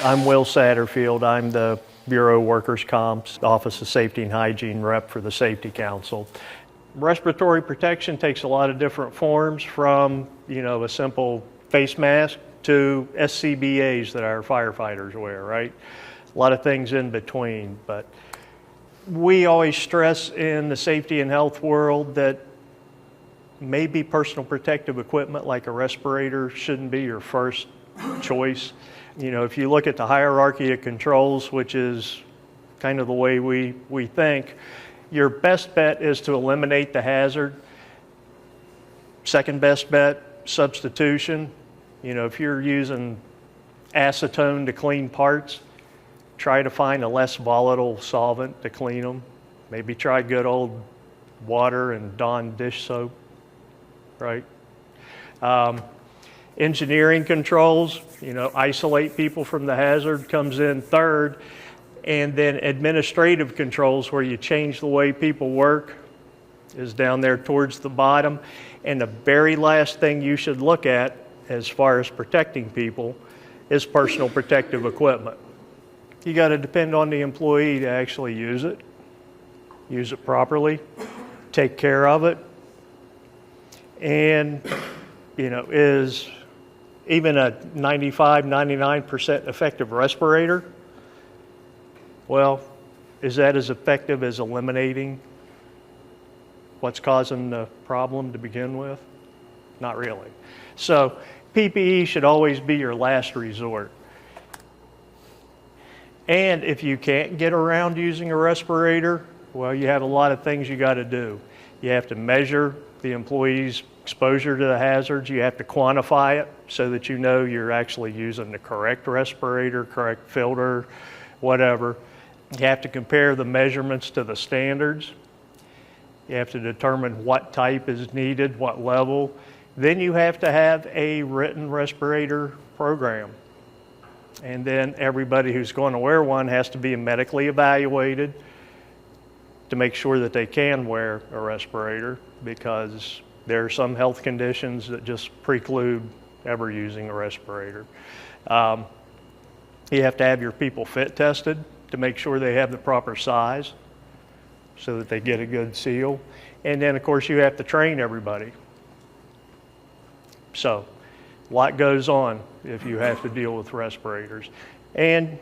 I'm Will Satterfield. I'm the Bureau of Workers' Comp's Office of Safety and Hygiene rep for the Safety Council. Respiratory protection takes a lot of different forms, from, a simple face mask to SCBAs that our firefighters wear, right? A lot of things in between, but we always stress in the safety and health world that maybe personal protective equipment like a respirator shouldn't be your first choice. If you look at the hierarchy of controls, which is kind of the way we think, your best bet is to eliminate the hazard. Second best bet, substitution. If you're using acetone to clean parts, try to find a less volatile solvent to clean them. Maybe try good old water and Dawn dish soap, right? Engineering controls, isolate people from the hazard, comes in third. And then administrative controls, where you change the way people work, is down there towards the bottom. And the very last thing you should look at as far as protecting people is personal protective equipment. You got to depend on the employee to actually use it properly, take care of it, and is even a 95-99% effective respirator, well, is that as effective as eliminating what's causing the problem to begin with? Not really. So PPE should always be your last resort. And if you can't get around using a respirator, well, you have a lot of things you got to do. You have to measure the employee's exposure to the hazards. You have to quantify it so that you know you're actually using the correct respirator, correct filter, whatever. You have to compare the measurements to the standards. You have to determine what type is needed, what level. Then you have to have a written respirator program. And then everybody who's going to wear one has to be medically evaluated to make sure that they can wear a respirator, because there are some health conditions that just preclude ever using a respirator. You have to have your people fit tested to make sure they have the proper size so that they get a good seal. And then, of course, you have to train everybody. So a lot goes on if you have to deal with respirators. And,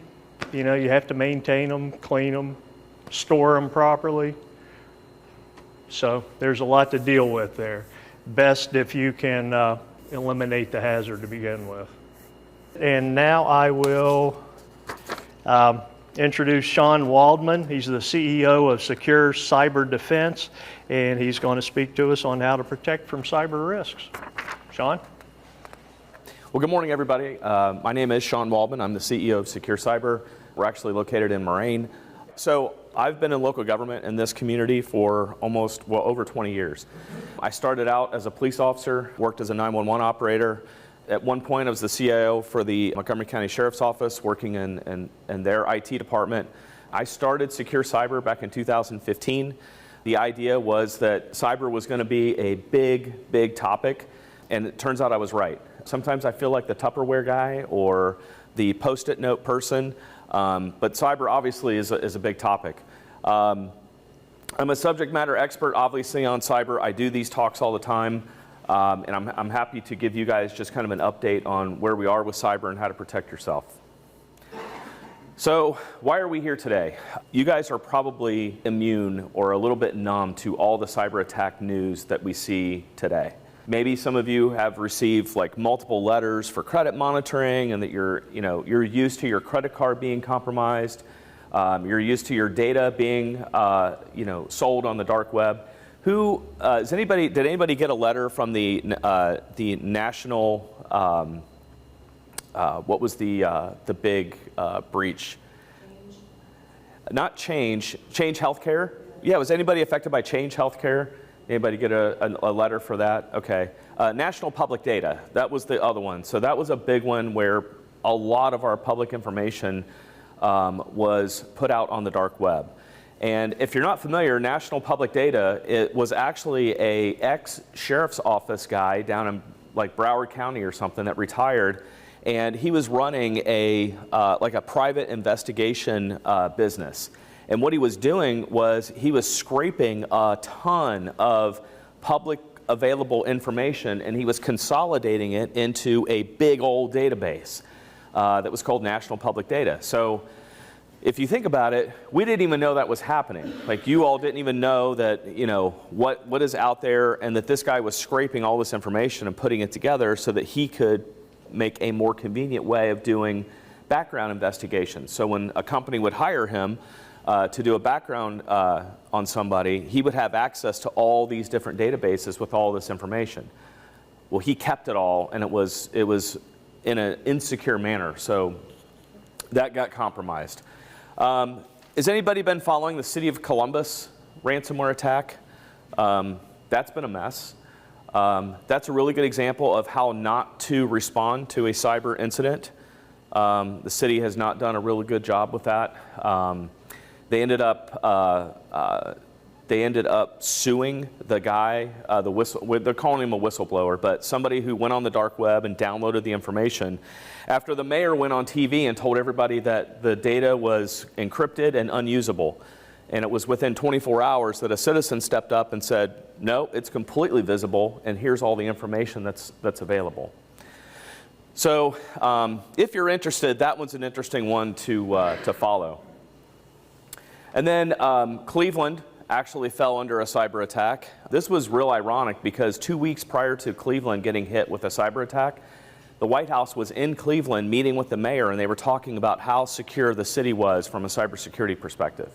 you have to maintain them, clean them, store them properly. So there's a lot to deal with there. Best if you can eliminate the hazard to begin with. And now I will introduce Shawn Waldman. He's the CEO of SecureCyber Defense, and he's going to speak to us on how to protect from cyber risks. Shawn? Well, good morning, everybody. My name is Shawn Waldman. I'm the CEO of SecureCyber. We're actually located in Moraine. So I've been in local government in this community for over 20 years. I started out as a police officer, worked as a 911 operator. At one point, I was the CIO for the Montgomery County Sheriff's Office, working in their IT department. I started SecureCyber back in 2015. The idea was that cyber was going to be a big, big topic, and it turns out I was right. Sometimes I feel like the Tupperware guy or the Post-it note person, but cyber obviously is a big topic. I'm a subject matter expert, obviously, on cyber. I do these talks all the time. And I'm happy to give you guys just kind of an update on where we are with cyber and how to protect yourself. So why are we here today? You guys are probably immune or a little bit numb to all the cyber attack news that we see today. Maybe some of you have received like multiple letters for credit monitoring, and that you're used to your credit card being compromised. You're used to your data being sold on the dark web. Did anybody get a letter from the national, what was the big breach? Not Change Healthcare? Yeah, was anybody affected by Change Healthcare? Anybody get a letter for that? Okay. National Public Data, that was the other one. So that was a big one where a lot of our public information was put out on the dark web. And if you're not familiar, National Public Data, it was actually a ex-sheriff's office guy down in like Broward County or something that retired, and he was running like a private investigation business. And what he was doing was he was scraping a ton of public available information, and he was consolidating it into a big old database that was called National Public Data. So if you think about it, we didn't even know that was happening. Like, you all didn't even know that, you know, what is out there, and that this guy was scraping all this information and putting it together so that he could make a more convenient way of doing background investigations. So when a company would hire him to do a background on somebody, he would have access to all these different databases with all this information. Well, he kept it all, and it was in an insecure manner, so that got compromised. Has anybody been following the City of Columbus ransomware attack? That's been a mess. That's a really good example of how not to respond to a cyber incident. The city has not done a really good job with that. They ended up suing the guy, they're calling him a whistleblower, but somebody who went on the dark web and downloaded the information after the mayor went on TV and told everybody that the data was encrypted and unusable. And it was within 24 hours that a citizen stepped up and said, no, it's completely visible, and here's all the information that's available. So if you're interested, that one's an interesting one to follow. And then Cleveland actually fell under a cyber attack. This was real ironic because 2 weeks prior to Cleveland getting hit with a cyber attack, the White House was in Cleveland meeting with the mayor, and they were talking about how secure the city was from a cybersecurity perspective.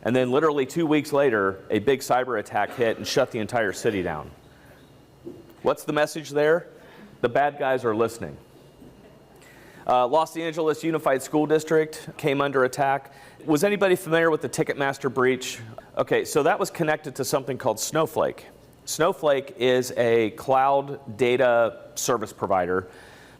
And then literally 2 weeks later, a big cyber attack hit and shut the entire city down. What's the message there? The bad guys are listening. Los Angeles Unified School District came under attack. Was anybody familiar with the Ticketmaster breach? Okay, so that was connected to something called Snowflake. Snowflake is a cloud data service provider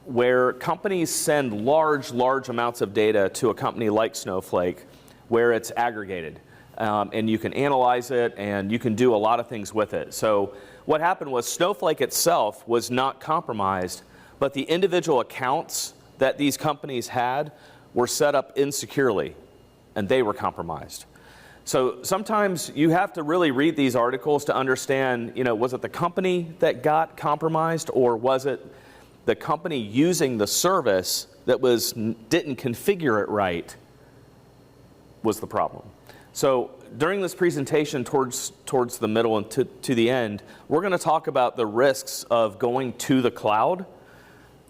where companies send large amounts of data to a company like Snowflake where it's aggregated. And you can analyze it, and you can do a lot of things with it. So what happened was Snowflake itself was not compromised, but the individual accounts that these companies had were set up insecurely, and they were compromised. So sometimes you have to really read these articles to understand, you know, was it the company that got compromised, or was it the company using the service that didn't configure it right was the problem. So during this presentation towards the middle and to the end, we're going to talk about the risks of going to the cloud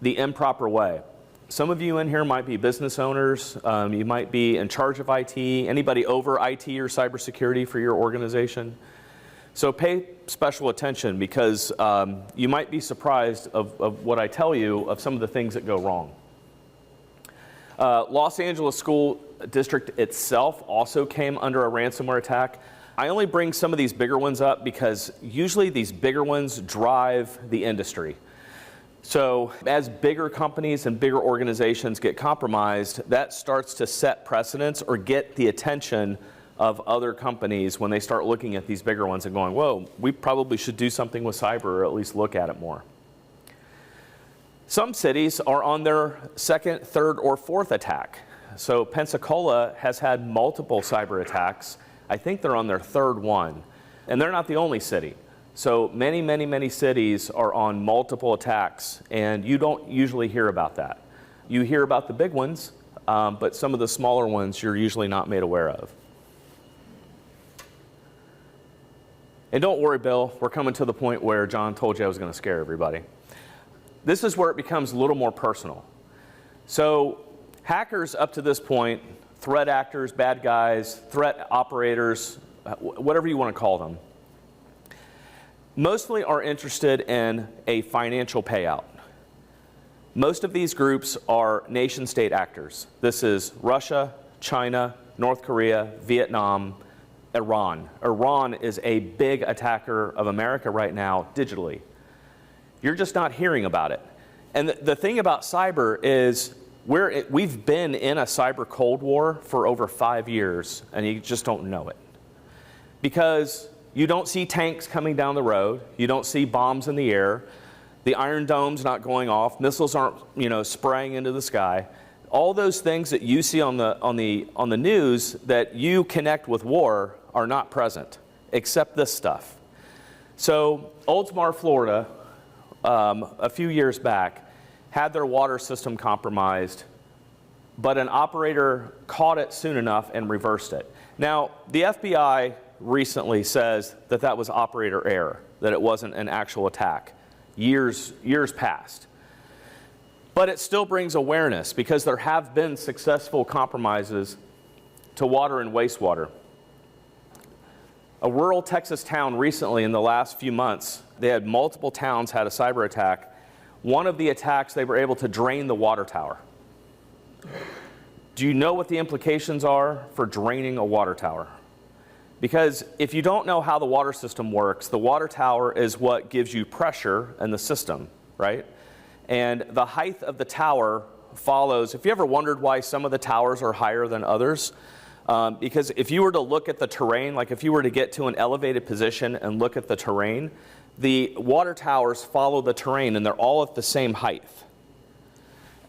the improper way. Some of you in here might be business owners. You might be in charge of IT. Anybody over IT or cybersecurity for your organization? So pay special attention, because you might be surprised of what I tell you of some of the things that go wrong. Los Angeles School District itself also came under a ransomware attack. I only bring some of these bigger ones up because usually these bigger ones drive the industry. So as bigger companies and bigger organizations get compromised, that starts to set precedents or get the attention of other companies when they start looking at these bigger ones and going, whoa, we probably should do something with cyber, or at least look at it more. Some cities are on their second, third, or fourth attack. So Pensacola has had multiple cyber attacks. I think they're on their third one. And they're not the only city. So many cities are on multiple attacks, and you don't usually hear about that. You hear about the big ones, but some of the smaller ones you're usually not made aware of. And don't worry, Bill, we're coming to the point where John told you I was going to scare everybody. This is where it becomes a little more personal. So hackers up to this point, threat actors, bad guys, threat operators, whatever you want to call them, mostly are interested in a financial payout. Most of these groups are nation-state actors. This is Russia, China, North Korea, Vietnam, Iran. Iran is a big attacker of America right now digitally. You're just not hearing about it. And the thing about cyber is we've been in a cyber Cold War for over 5 years, and you just don't know it. Because you don't see tanks coming down the road. You don't see bombs in the air. the Iron Dome's not going off, missiles aren't, spraying into the sky. All those things that you see on the news that you connect with war are not present, except this stuff. So Oldsmar, Florida, a few years back, had their water system compromised, but an operator caught it soon enough and reversed it. Now, the FBI recently says that that was operator error, that it wasn't an actual attack. Years past. But it still brings awareness because there have been successful compromises to water and wastewater. A rural Texas town recently, in the last few months, they had multiple towns had a cyber attack. One of the attacks, they were able to drain the water tower. Do you know what the implications are for draining a water tower? Because if you don't know how the water system works, the water tower is what gives you pressure in the system, right? And the height of the tower follows. If you ever wondered why some of the towers are higher than others, because if you were to look at the terrain, like if you were to get to an elevated position and look at the terrain, the water towers follow the terrain and they're all at the same height.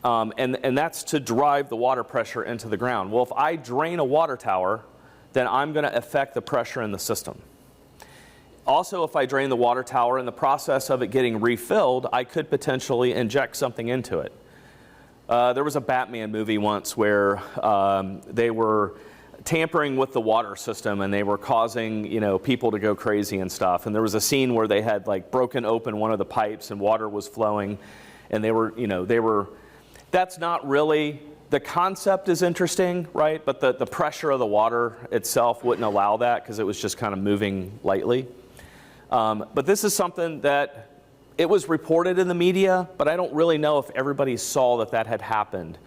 And that's to drive the water pressure into the ground. Well, if I drain a water tower, then I'm going to affect the pressure in the system. Also, if I drain the water tower, in the process of it getting refilled, I could potentially inject something into it. There was a Batman movie once where they were tampering with the water system and they were causing, people to go crazy and stuff. And there was a scene where they had broken open one of the pipes and water was flowing, and they were. That's not really. The concept is interesting, right? But the pressure of the water itself wouldn't allow that because it was just kind of moving lightly. But this is something that it was reported in the media, but I don't really know if everybody saw that had happened,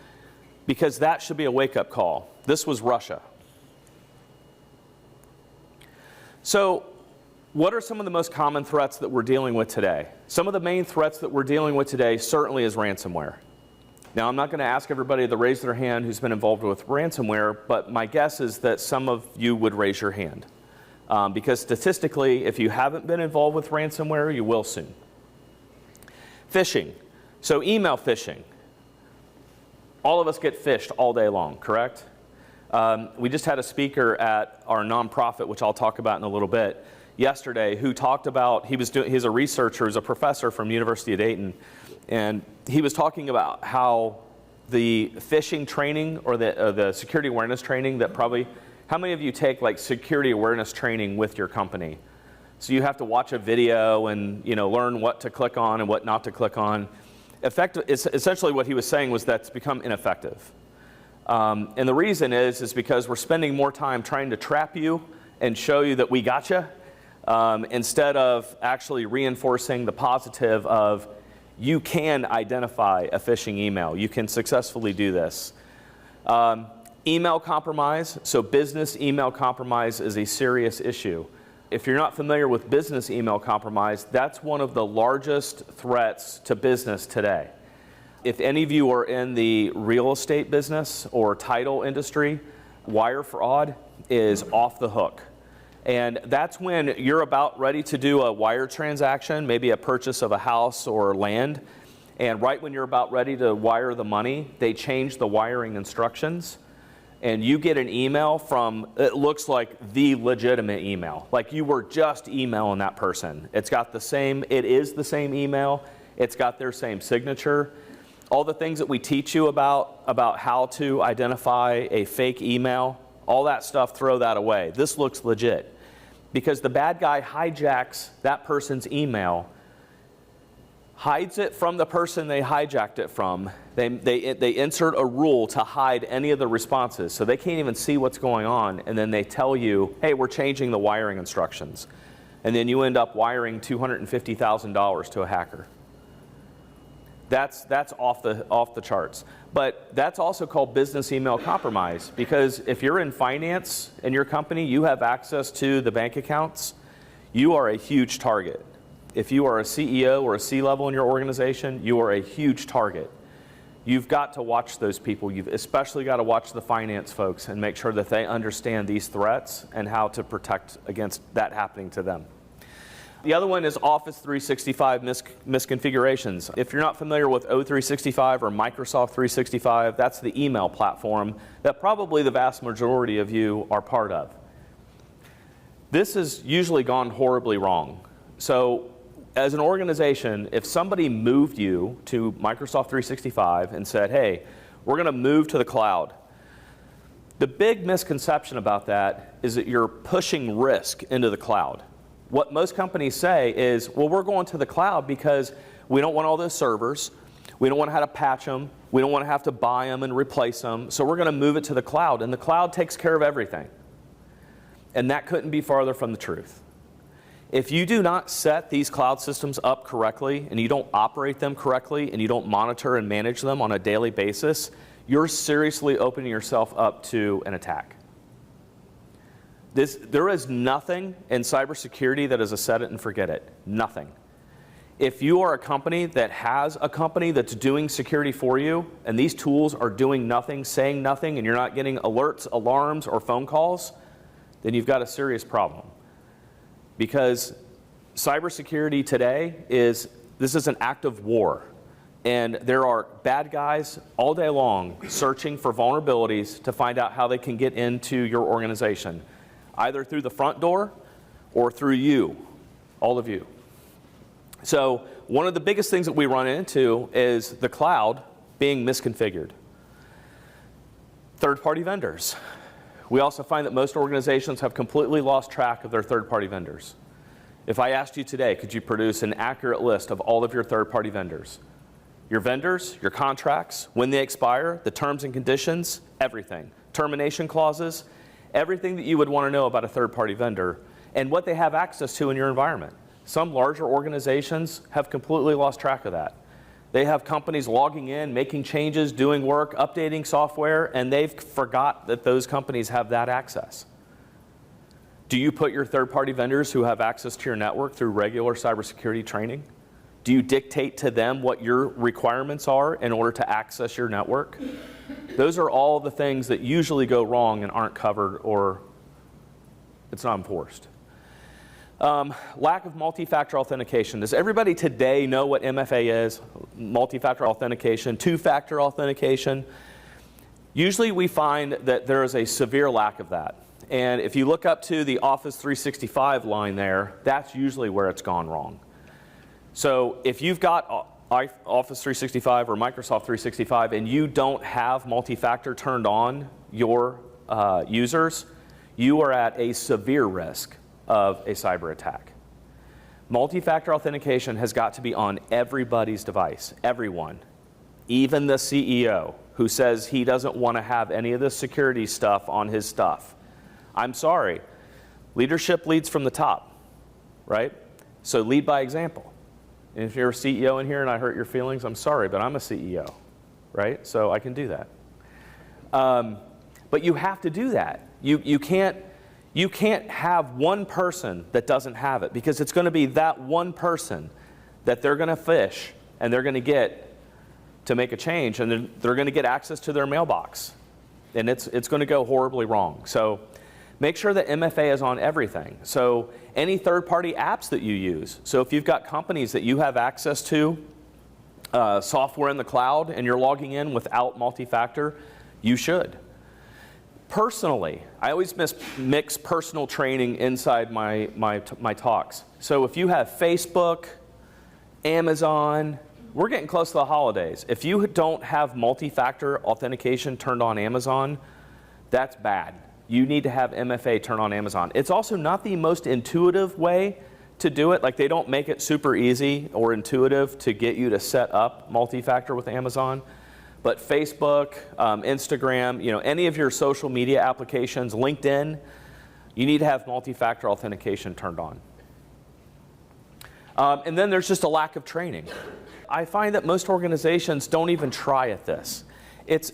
because that should be a wake-up call. This was Russia. So what are some of the most common threats that we're dealing with today? Some of the main threats that we're dealing with today certainly is ransomware. Now, I'm not going to ask everybody to raise their hand who's been involved with ransomware, but my guess is that some of you would raise your hand. Because statistically, if you haven't been involved with ransomware, you will soon. Phishing. So email phishing. All of us get phished all day long, correct? We just had a speaker at our nonprofit, which I'll talk about in a little bit, yesterday, who talked about, he's a researcher, he's a professor from the University of Dayton, and he was talking about how the phishing training or the security awareness training that probably, how many of you take security awareness training with your company? So you have to watch a video and learn what to click on and what not to click on. Essentially what he was saying was that's become ineffective. And the reason is because we're spending more time trying to trap you and show you that we gotcha, instead of actually reinforcing the positive of you can identify a phishing email. You can successfully do this. Email compromise. So business email compromise is a serious issue. If you're not familiar with business email compromise, that's one of the largest threats to business today. If any of you are in the real estate business or title industry, wire fraud is off the hook. And that's when you're about ready to do a wire transaction, maybe a purchase of a house or land, and right when you're about ready to wire the money, they change the wiring instructions, and you get an email from, it looks like the legitimate email, like you were just emailing that person. It is the same email, it's got their same signature. All the things that we teach you about how to identify a fake email, all that stuff, throw that away. This looks legit. Because the bad guy hijacks that person's email, hides it from the person they hijacked it from. They insert a rule to hide any of the responses, so they can't even see what's going on, and then they tell you, hey, we're changing the wiring instructions. And then you end up wiring $250,000 to a hacker. That's off the charts. But that's also called business email compromise, because if you're in finance in your company, you have access to the bank accounts, you are a huge target. If you are a CEO or a C-level in your organization, you are a huge target. You've got to watch those people. You've especially got to watch the finance folks and make sure that they understand these threats and how to protect against that happening to them. The other one is Office 365 misconfigurations. If you're not familiar with O365 or Microsoft 365, that's the email platform that probably the vast majority of you are part of. This has usually gone horribly wrong. So as an organization, if somebody moved you to Microsoft 365 and said, hey, we're going to move to the cloud, the big misconception about that is that you're pushing risk into the cloud. What most companies say is, well, we're going to the cloud because we don't want all those servers, we don't want to have to patch them, we don't want to have to buy them and replace them, so we're going to move it to the cloud, and the cloud takes care of everything. And that couldn't be farther from the truth. If you do not set these cloud systems up correctly, and you don't operate them correctly, and you don't monitor and manage them on a daily basis, you're seriously opening yourself up to an attack. There is nothing in cybersecurity that is a set it and forget it. Nothing. If you are a company that has a company that's doing security for you, and these tools are doing nothing, saying nothing, and you're not getting alerts, alarms, or phone calls, then you've got a serious problem. Because cybersecurity today is an act of war. And there are bad guys all day long searching for vulnerabilities to find out how they can get into your organization, either through the front door or through you, all of you. So one of the biggest things that we run into is the cloud being misconfigured. Third-party vendors. We also find that most organizations have completely lost track of their third-party vendors. If I asked you today, could you produce an accurate list of all of your third-party vendors? Your vendors, your contracts, when they expire, the terms and conditions, everything. Termination clauses, everything that you would want to know about a third-party vendor and what they have access to in your environment. Some larger organizations have completely lost track of that. They have companies logging in, making changes, doing work, updating software, and they've forgot that those companies have that access. Do you put your third-party vendors who have access to your network through regular cybersecurity training? Do you dictate to them what your requirements are in order to access your network? Those are all the things that usually go wrong and aren't covered, or it's not enforced. Lack of multi-factor authentication. Does everybody today know what MFA is? Multi-factor authentication, two-factor authentication. Usually we find that there is a severe lack of that. And if you look up to the Office 365 line there, that's usually where it's gone wrong. So if you've got Office 365 or Microsoft 365 and you don't have multi-factor turned on your users, you are at a severe risk of a cyber attack. Multi-factor authentication has got to be on everybody's device, everyone, even the CEO who says he doesn't want to have any of the security stuff on his stuff. I'm sorry, leadership leads from the top, right? So lead by example. And if you're a CEO in here and I hurt your feelings, I'm sorry, but I'm a CEO, right? So I can do that. But you have to do that. You can't have one person that doesn't have it, because it's going to be that one person that they're going to fish and they're going to get to make a change, and they're going to get access to their mailbox. And it's going to go horribly wrong. So make sure that MFA is on everything. So any third-party apps that you use. So if you've got companies that you have access to, software in the cloud, and you're logging in without multi-factor, you should. Personally, I always mix personal training inside my talks. So if you have Facebook, Amazon, we're getting close to the holidays. If you don't have multi-factor authentication turned on Amazon, that's bad. You need to have MFA turned on Amazon. It's also not the most intuitive way to do it. Like, they don't make it super easy or intuitive to get you to set up multi-factor with Amazon. But Facebook, Instagram, any of your social media applications, LinkedIn, you need to have multi-factor authentication turned on. And then there's just a lack of training. I find that most organizations don't even try at this. It's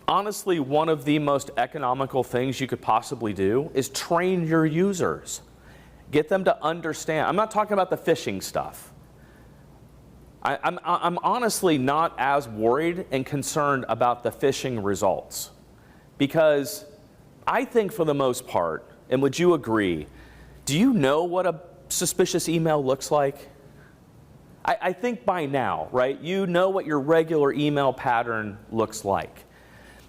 honestly one of the most economical things you could possibly do is train your users. Get them to understand. I'm not talking about the phishing stuff. I'm honestly not as worried and concerned about the phishing results, because I think for the most part, and would you agree, do you know what a suspicious email looks like? I think by now, right, you know what your regular email pattern looks like.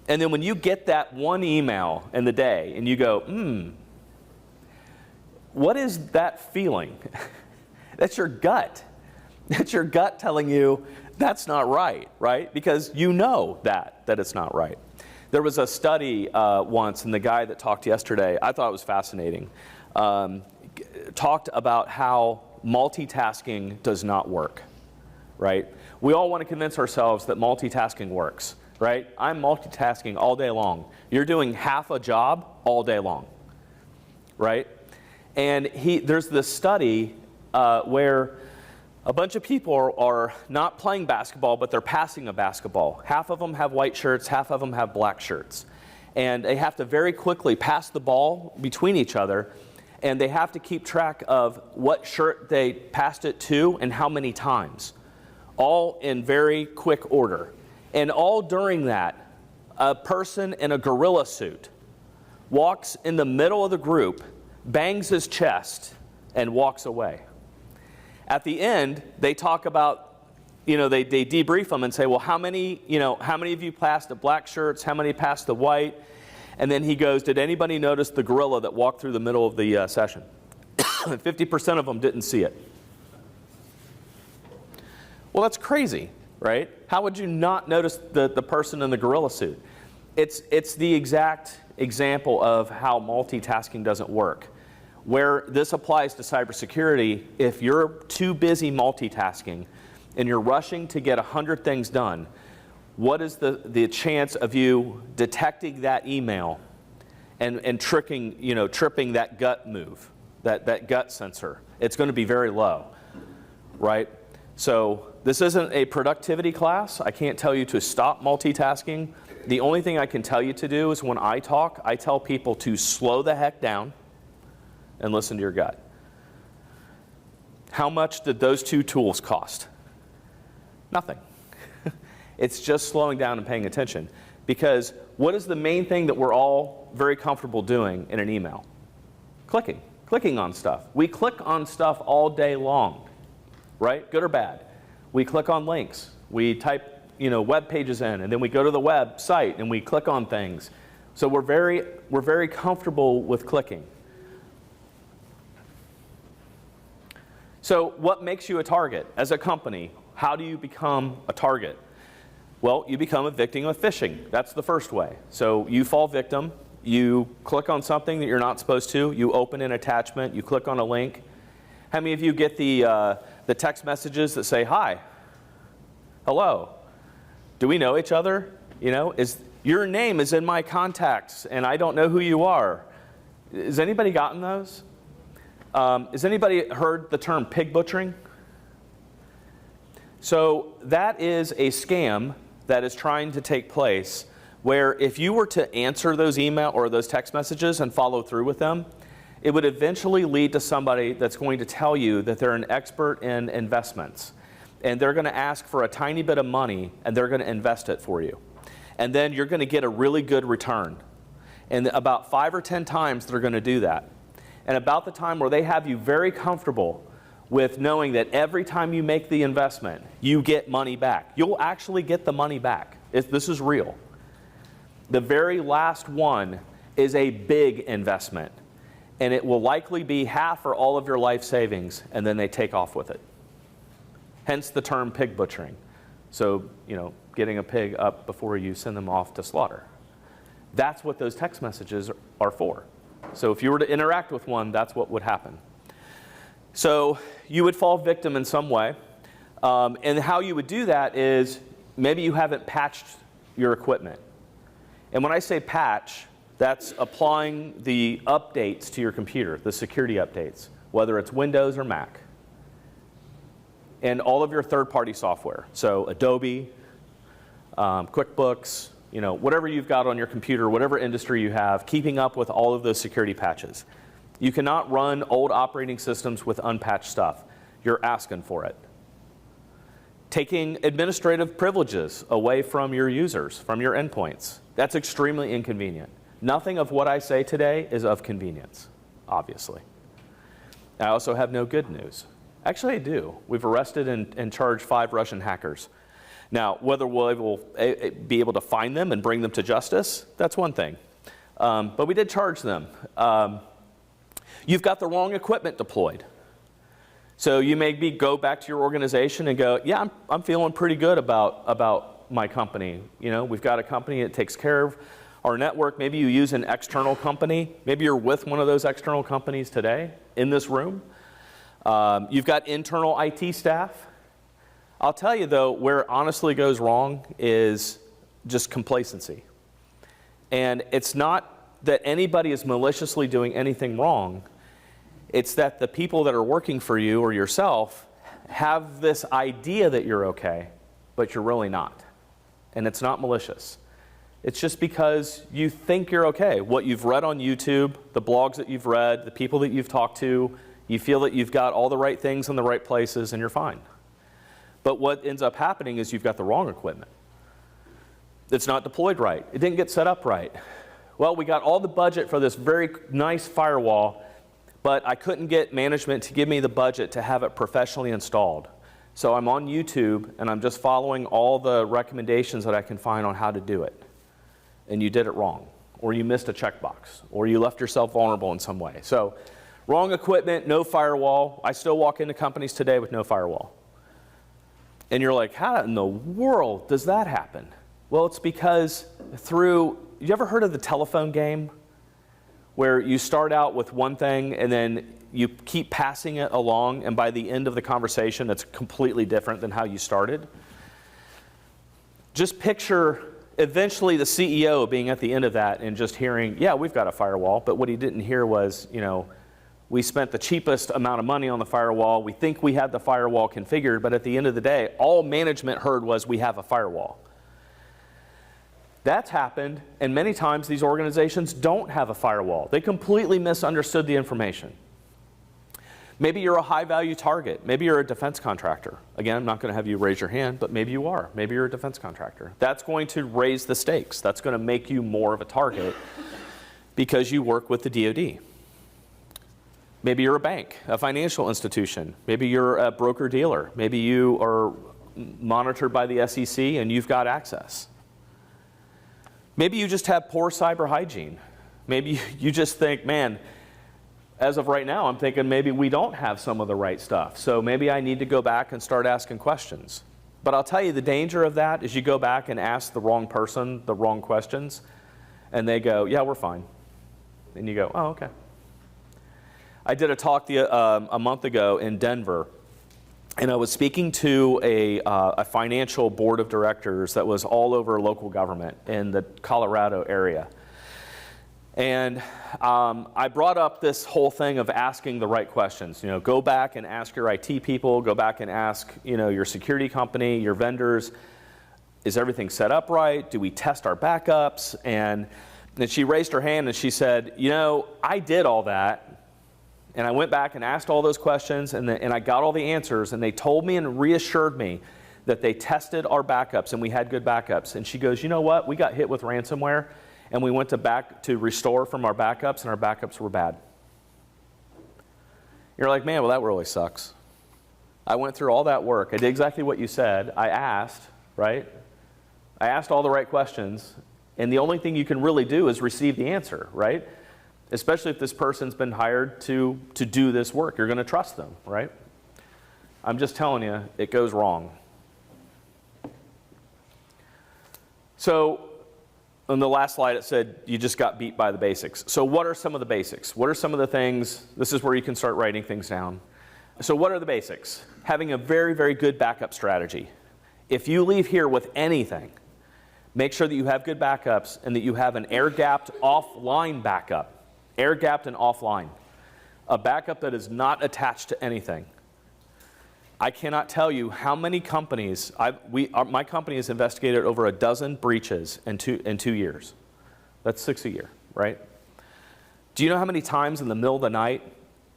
And then when you get that one email in the day and you go, what is that feeling? That's your gut. That's your gut telling you that's not right, right? Because you know that it's not right. There was a study once, and the guy that talked yesterday, I thought it was fascinating, talked about how multitasking does not work, right? We all want to convince ourselves that multitasking works, right? I'm multitasking all day long. You're doing half a job all day long, right? And there's this study where a bunch of people are not playing basketball, but they're passing a basketball. Half of them have white shirts, half of them have black shirts. And they have to very quickly pass the ball between each other, and they have to keep track of what shirt they passed it to and how many times, all in very quick order. And all during that, a person in a gorilla suit walks in the middle of the group, bangs his chest, and walks away. At the end, they talk about, they debrief them and say, well, how many of you passed the black shirts? How many passed the white? And then he goes, did anybody notice the gorilla that walked through the middle of the session? 50% of them didn't see it. Well, that's crazy, right? How would you not notice the person in the gorilla suit? It's the exact example of how multitasking doesn't work. Where this applies to cybersecurity, if you're too busy multitasking and you're rushing to get 100 things done, what is the chance of you detecting that email and tripping that gut move, that gut sensor? It's going to be very low, right? So this isn't a productivity class. I can't tell you to stop multitasking. The only thing I can tell you to do is when I talk, I tell people to slow the heck down and listen to your gut. How much did those two tools cost? Nothing. It's just slowing down and paying attention. Because what is the main thing that we're all very comfortable doing in an email? Clicking on stuff. We click on stuff all day long, right? Good or bad. We click on links. We type, web pages in, and then we go to the website and we click on things. So we're very comfortable with clicking. So what makes you a target? As a company, how do you become a target? Well, you become a victim of phishing. That's the first way. So you fall victim. You click on something that you're not supposed to. You open an attachment. You click on a link. How many of you get the text messages that say, hi, hello, do we know each other? Your name is in my contacts, and I don't know who you are. Has anybody gotten those? Has anybody heard the term pig butchering? So that is a scam that is trying to take place where if you were to answer those email or those text messages and follow through with them, it would eventually lead to somebody that's going to tell you that they're an expert in investments. And they're going to ask for a tiny bit of money and they're going to invest it for you. And then you're going to get a really good return. And about 5 or 10 times they're going to do that. And about the time where they have you very comfortable with knowing that every time you make the investment, you get money back. You'll actually get the money back. This is real. The very last one is a big investment. And it will likely be half or all of your life savings, and then they take off with it. Hence the term pig butchering. So, getting a pig up before you send them off to slaughter. That's what those text messages are for. So if you were to interact with one, that's what would happen. So you would fall victim in some way. And how you would do that is maybe you haven't patched your equipment. And when I say patch, that's applying the updates to your computer, the security updates, whether it's Windows or Mac. And all of your third-party software. So Adobe, QuickBooks, whatever you've got on your computer, whatever industry you have, keeping up with all of those security patches. You cannot run old operating systems with unpatched stuff. You're asking for it. Taking administrative privileges away from your users, from your endpoints. That's extremely inconvenient. Nothing of what I say today is of convenience, obviously. I also have no good news. Actually, I do. We've arrested and charged 5 Russian hackers. Now, whether we'll be able to find them and bring them to justice, that's one thing. But we did charge them. You've got the wrong equipment deployed. So you may go back to your organization and go, yeah, I'm feeling pretty good about my company. You know, we've got a company that takes care of our network. Maybe you use an external company. Maybe you're with one of those external companies today in this room. You've got internal IT staff. I'll tell you though, where it honestly goes wrong is just complacency. And it's not that anybody is maliciously doing anything wrong. It's that the people that are working for you or yourself have this idea that you're okay, but you're really not. And it's not malicious. It's just because you think you're okay. What you've read on YouTube, the blogs that you've read, the people that you've talked to, you feel that you've got all the right things in the right places and you're fine. But what ends up happening is you've got the wrong equipment. It's not deployed right. It didn't get set up right. Well, we got all the budget for this very nice firewall, but I couldn't get management to give me the budget to have it professionally installed. So I'm on YouTube and I'm just following all the recommendations that I can find on how to do it. And you did it wrong, or you missed a checkbox, or you left yourself vulnerable in some way. So wrong equipment, no firewall. I still walk into companies today with no firewall. And you're like, how in the world does that happen? Well, it's because you ever heard of the telephone game? Where you start out with one thing and then you keep passing it along, and by the end of the conversation, it's completely different than how you started. Just picture eventually the CEO being at the end of that and just hearing, yeah, we've got a firewall, but what he didn't hear was, you know, we spent the cheapest amount of money on the firewall. We think we had the firewall configured, but at the end of the day, all management heard was we have a firewall. That's happened, and many times these organizations don't have a firewall. They completely misunderstood the information. Maybe you're a high-value target. Maybe you're a defense contractor. Again, I'm not going to have you raise your hand, but maybe you are. Maybe you're a defense contractor. That's going to raise the stakes. That's going to make you more of a target because you work with the DoD. Maybe you're a bank, a financial institution. Maybe you're a broker-dealer. Maybe you are monitored by the SEC and you've got access. Maybe you just have poor cyber hygiene. Maybe you just think, man, as of right now, I'm thinking maybe we don't have some of the right stuff. So maybe I need to go back and start asking questions. But I'll tell you, the danger of that is you go back and ask the wrong person the wrong questions, and they go, yeah, we're fine. And you go, oh, okay. I did a talk a month ago in Denver, and I was speaking to a financial board of directors that was all over local government in the Colorado area. And I brought up this whole thing of asking the right questions. You know, go back and ask your IT people, go back and ask, you know, your security company, your vendors, is everything set up right? Do we test our backups? And then she raised her hand and she said, you know, I did all that. And I went back and asked all those questions, and I got all the answers, and they told me and reassured me that they tested our backups and we had good backups. And she goes, you know what? We got hit with ransomware, and we went to restore from our backups, and our backups were bad. You're like, man, well, that really sucks. I went through all that work. I did exactly what you said. I asked, right? I asked all the right questions, and the only thing you can really do is receive the answer, right? Especially if this person's been hired to do this work. You're going to trust them, right? I'm just telling you, it goes wrong. So on the last slide, it said you just got beat by the basics. So what are some of the basics? What are some of the things? This is where you can start writing things down. So what are the basics? Having a very, very good backup strategy. If you leave here with anything, make sure that you have good backups and that you have an air-gapped offline backup. Air-gapped and offline. A backup that is not attached to anything. I cannot tell you how many companies, my company has investigated over a dozen breaches in 2 years. That's 6 a year, right? Do you know how many times in the middle of the night,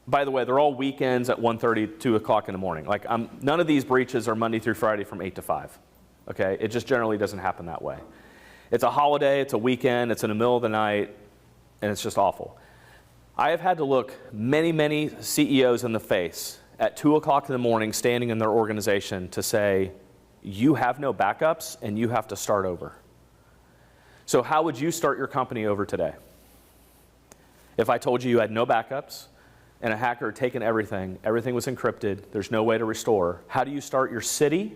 by the way, they're all weekends at 1:30, 2 o'clock in the morning. Like, none of these breaches are Monday through Friday from 8 to 5. Okay? It just generally doesn't happen that way. It's a holiday, it's a weekend, it's in the middle of the night, and it's just awful. I have had to look many, many CEOs in the face at 2 o'clock in the morning standing in their organization to say, you have no backups and you have to start over. So how would you start your company over today? If I told you you had no backups and a hacker had taken everything was encrypted, there's no way to restore, how do you start your city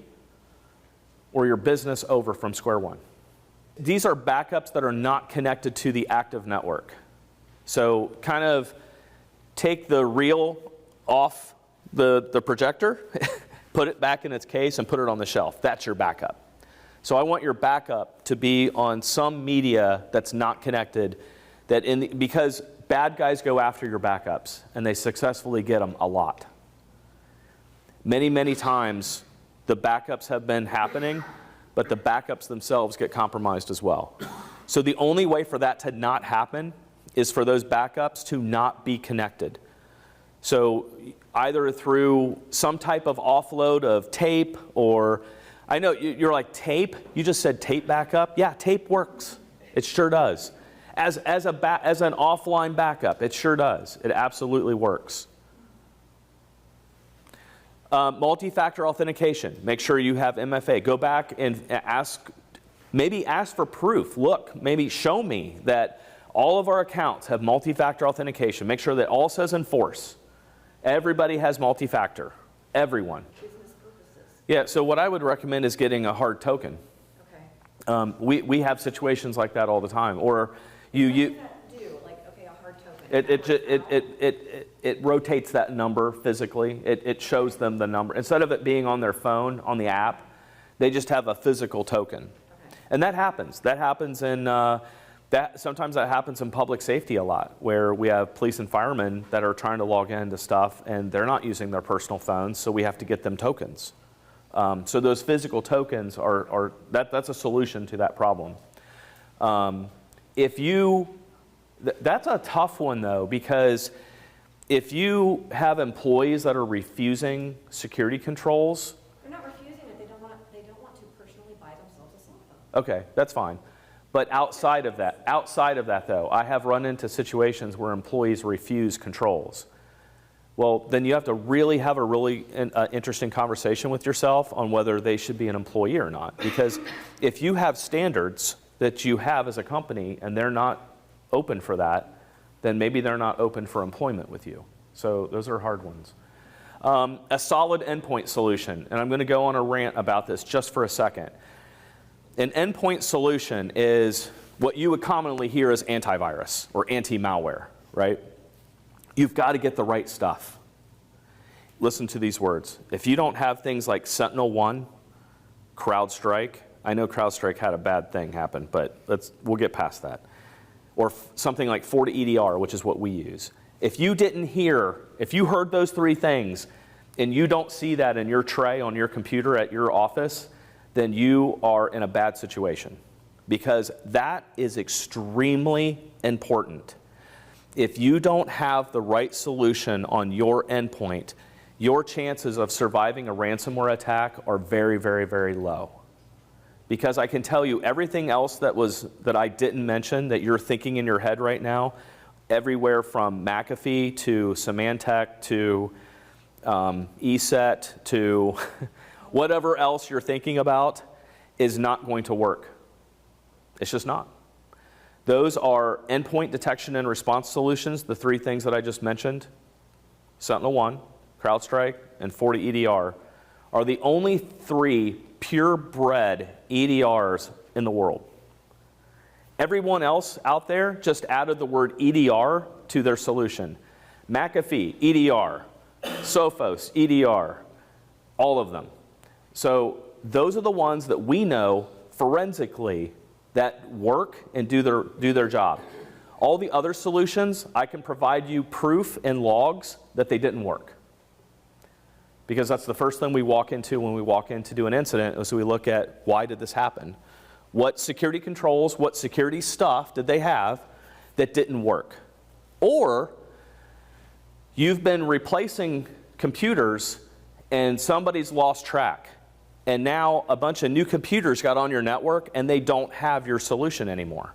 or your business over from square one? These are backups that are not connected to the active network. So kind of take the reel off the projector, put it back in its case and put it on the shelf. That's your backup. So I want your backup to be on some media that's not connected, because bad guys go after your backups and they successfully get them a lot. Many, many times the backups have been happening, but the backups themselves get compromised as well. So the only way for that to not happen is for those backups to not be connected. So either through some type of offload of tape, or I know you're like, tape? You just said tape backup? Yeah, tape works. It sure does. As an offline backup, it sure does. It absolutely works. Multi-factor authentication. Make sure you have MFA. Go back and maybe ask for proof. Look, maybe show me that all of our accounts have multi-factor authentication. Make sure that all says enforce. Everybody has multi-factor. Everyone. Business purposes. Yeah, so what I would recommend is getting a hard token. Okay. We have situations like that all the time. Or What does that do? Like, okay, a hard token. it rotates that number physically. It shows them the number. Instead of it being on their phone, on the app, they just have a physical token. Okay. And that happens. That happens in... sometimes that happens in public safety a lot, where we have police and firemen that are trying to log into stuff and they're not using their personal phones, so we have to get them tokens. So those physical tokens that's a solution to that problem. That's a tough one though, because if you have employees that are refusing security controls. They're not refusing it. They don't want to personally buy themselves a cell phone. Okay, that's fine. But outside of that though, I have run into situations where employees refuse controls. Well, then you have to really have a really interesting conversation with yourself on whether they should be an employee or not. Because if you have standards that you have as a company and they're not open for that, then maybe they're not open for employment with you. So those are hard ones. A solid endpoint solution, and I'm going to go on a rant about this just for a second. An endpoint solution is what you would commonly hear as antivirus or anti-malware, right? You've got to get the right stuff. Listen to these words. If you don't have things like SentinelOne, CrowdStrike, I know CrowdStrike had a bad thing happen, but we'll get past that. Or something like FortiEDR, which is what we use. If you heard those three things and you don't see that in your tray on your computer at your office, then you are in a bad situation, because that is extremely important. If you don't have the right solution on your endpoint, your chances of surviving a ransomware attack are very, very, very low. Because I can tell you everything else that I didn't mention that you're thinking in your head right now, everywhere from McAfee to Symantec to ESET to whatever else you're thinking about, is not going to work. It's just not. Those are endpoint detection and response solutions, the three things that I just mentioned. SentinelOne, CrowdStrike, and FortiEDR are the only three purebred EDRs in the world. Everyone else out there just added the word EDR to their solution. McAfee, EDR. Sophos, EDR. All of them. So those are the ones that we know forensically that work and do their job. All the other solutions, I can provide you proof and logs that they didn't work. Because that's the first thing we walk into when we walk in to do an incident, is we look at, why did this happen? What security controls, what security stuff did they have that didn't work? Or you've been replacing computers and somebody's lost track. And now a bunch of new computers got on your network and they don't have your solution anymore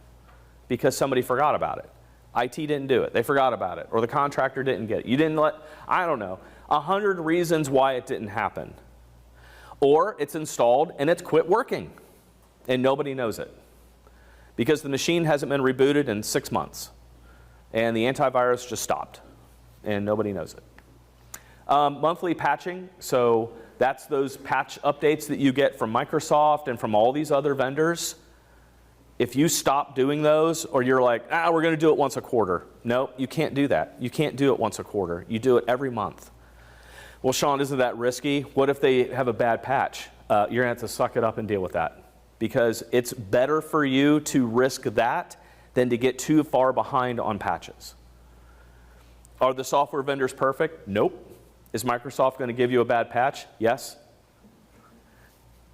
because somebody forgot about it. IT didn't do it. They forgot about it. Or the contractor didn't get it. You didn't let, I don't know, 100 reasons why it didn't happen. Or it's installed and it's quit working and nobody knows it because the machine hasn't been rebooted in 6 months and the antivirus just stopped and nobody knows it. Monthly patching, so that's those patch updates that you get from Microsoft and from all these other vendors. If you stop doing those, or you're like, we're going to do it once a quarter. No, you can't do that. You can't do it once a quarter. You do it every month. Well, Shawn, isn't that risky? What if they have a bad patch? You're going to have to suck it up and deal with that. Because it's better for you to risk that than to get too far behind on patches. Are the software vendors perfect? Nope. Is Microsoft going to give you a bad patch? Yes.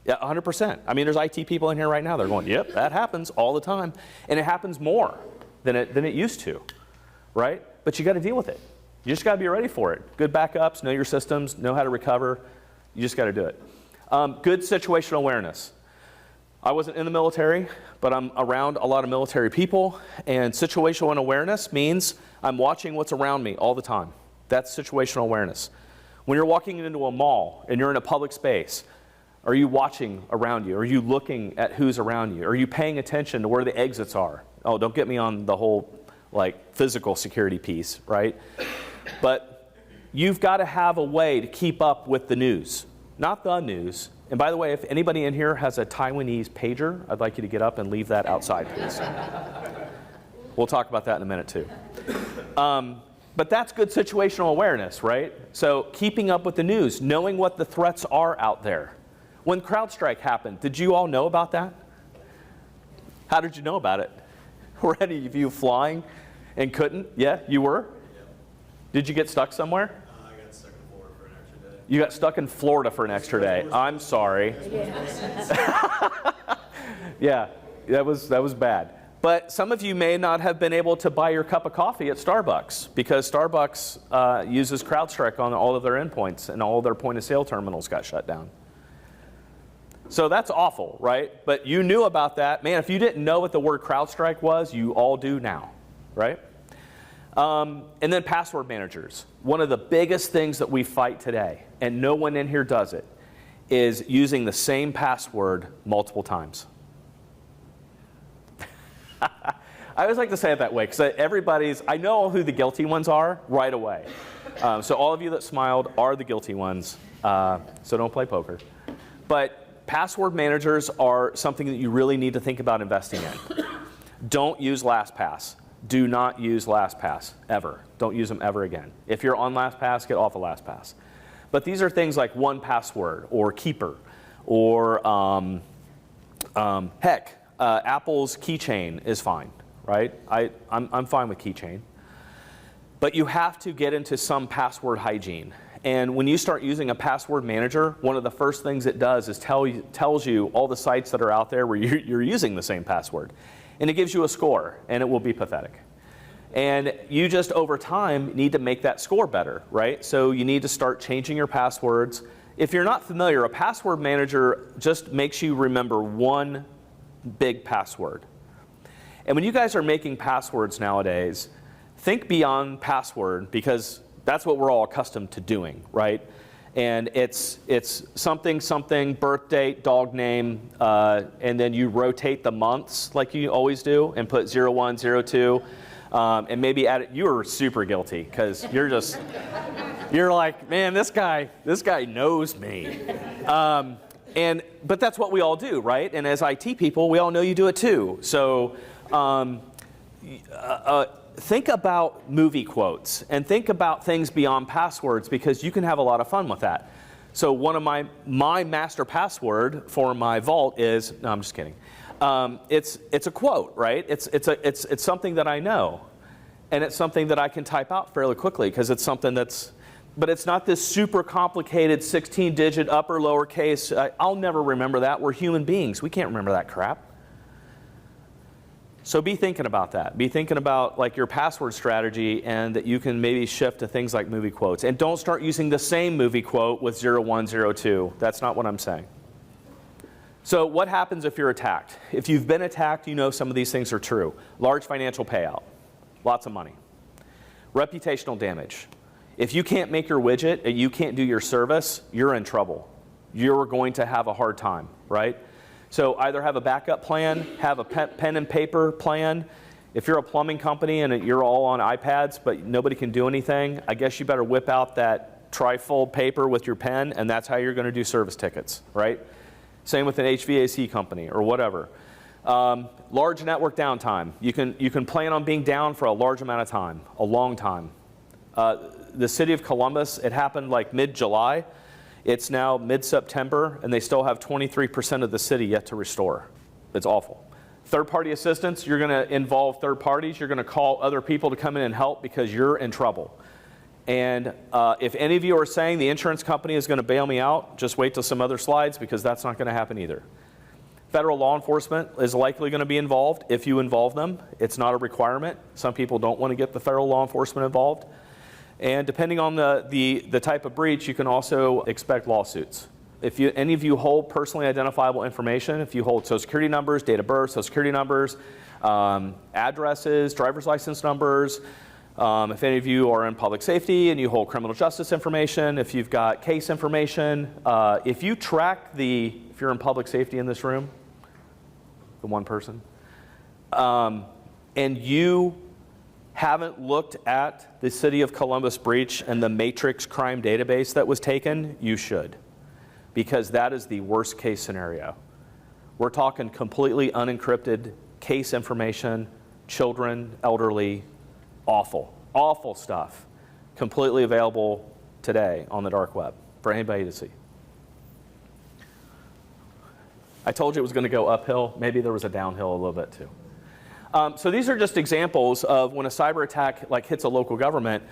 Yeah, 100%. I mean, there's IT people in here right now. They're going, yep, that happens all the time. And it happens more than it used to, right? But you got to deal with it. You just got to be ready for it. Good backups, know your systems, know how to recover. You just got to do it. Good situational awareness. I wasn't in the military, but I'm around a lot of military people. And situational awareness means I'm watching what's around me all the time. That's situational awareness. When you're walking into a mall and you're in a public space, are you watching around you? Are you looking at who's around you? Are you paying attention to where the exits are? Oh, don't get me on the whole physical security piece, right? But you've got to have a way to keep up with the news, not the news. And by the way, if anybody in here has a Taiwanese pager, I'd like you to get up and leave that outside, please. We'll talk about that in a minute too. But that's good situational awareness, right? So keeping up with the news, knowing what the threats are out there. When CrowdStrike happened, did you all know about that? How did you know about it? Were any of you flying and couldn't? Yeah, you were? Yep. Did you get stuck somewhere? I got stuck in Florida for an extra day. You got stuck in Florida for an extra day. I'm sorry. Yeah, that was bad. But some of you may not have been able to buy your cup of coffee at Starbucks because Starbucks uses CrowdStrike on all of their endpoints and all of their point-of-sale terminals got shut down. So that's awful, right? But you knew about that. Man, if you didn't know what the word CrowdStrike was, you all do now, right? And then password managers. One of the biggest things that we fight today, and no one in here does it, is using the same password multiple times. I always like to say it that way because I know who the guilty ones are right away. So all of you that smiled are the guilty ones, so don't play poker. But password managers are something that you really need to think about investing in. Don't use LastPass. Do not use LastPass, ever. Don't use them ever again. If you're on LastPass, get off of LastPass. But these are things like 1Password or Keeper or Apple's Keychain is fine, right? I'm fine with Keychain. But you have to get into some password hygiene. And when you start using a password manager, one of the first things it does is tells you all the sites that are out there where you're using the same password. And it gives you a score, and it will be pathetic. And you just, over time, need to make that score better, right? So you need to start changing your passwords. If you're not familiar, a password manager just makes you remember one big password. And when you guys are making passwords nowadays, think beyond password because that's what we're all accustomed to doing, right? And it's something, birth date, dog name, and then you rotate the months like you always do and put 01, 02, and maybe add it. You are super guilty because you're like, man, this guy knows me. But that's what we all do, right? And as IT people, we all know you do it too. So think about movie quotes and think about things beyond passwords because you can have a lot of fun with that. So one of my master password for my vault is, no, I'm just kidding. It's a quote, right? It's something that I know, and it's something that I can type out fairly quickly because it's something but it's not this super complicated 16-digit upper lowercase. I'll never remember that. We're human beings. We can't remember that crap. So be thinking about that. Be thinking about like your password strategy and that you can maybe shift to things like movie quotes. And don't start using the same movie quote with 0102. That's not what I'm saying. So what happens if you're attacked? If you've been attacked, you know some of these things are true. Large financial payout. Lots of money. Reputational damage. If you can't make your widget and you can't do your service, you're in trouble. You're going to have a hard time, right? So either have a backup plan, have a pen and paper plan. If you're a plumbing company and you're all on iPads but nobody can do anything, I guess you better whip out that trifold paper with your pen, and that's how you're going to do service tickets, right? Same with an HVAC company or whatever. Large network downtime. You can plan on being down for a large amount of time, a long time. The city of Columbus, it happened like mid-July. It's now mid-September, and they still have 23% of the city yet to restore. It's awful. Third-party assistance, you're going to involve third parties. You're going to call other people to come in and help because you're in trouble. And if any of you are saying the insurance company is going to bail me out, just wait till some other slides, because that's not going to happen either. Federal law enforcement is likely going to be involved if you involve them. It's not a requirement. Some people don't want to get the federal law enforcement involved. And depending on the type of breach, you can also expect lawsuits. If any of you hold personally identifiable information, if you hold Social Security numbers, date of birth, Social Security numbers, addresses, driver's license numbers, if any of you are in public safety and you hold criminal justice information, if you've got case information, if you track if you're in public safety in this room, the one person, and you haven't looked at the City of Columbus breach and the matrix crime database that was taken, you should. Because that is the worst case scenario. We're talking completely unencrypted case information, children, elderly, awful, awful stuff. Completely available today on the dark web for anybody to see. I told you it was going to go uphill. Maybe there was a downhill a little bit too. So these are just examples of when a cyber attack hits a local government.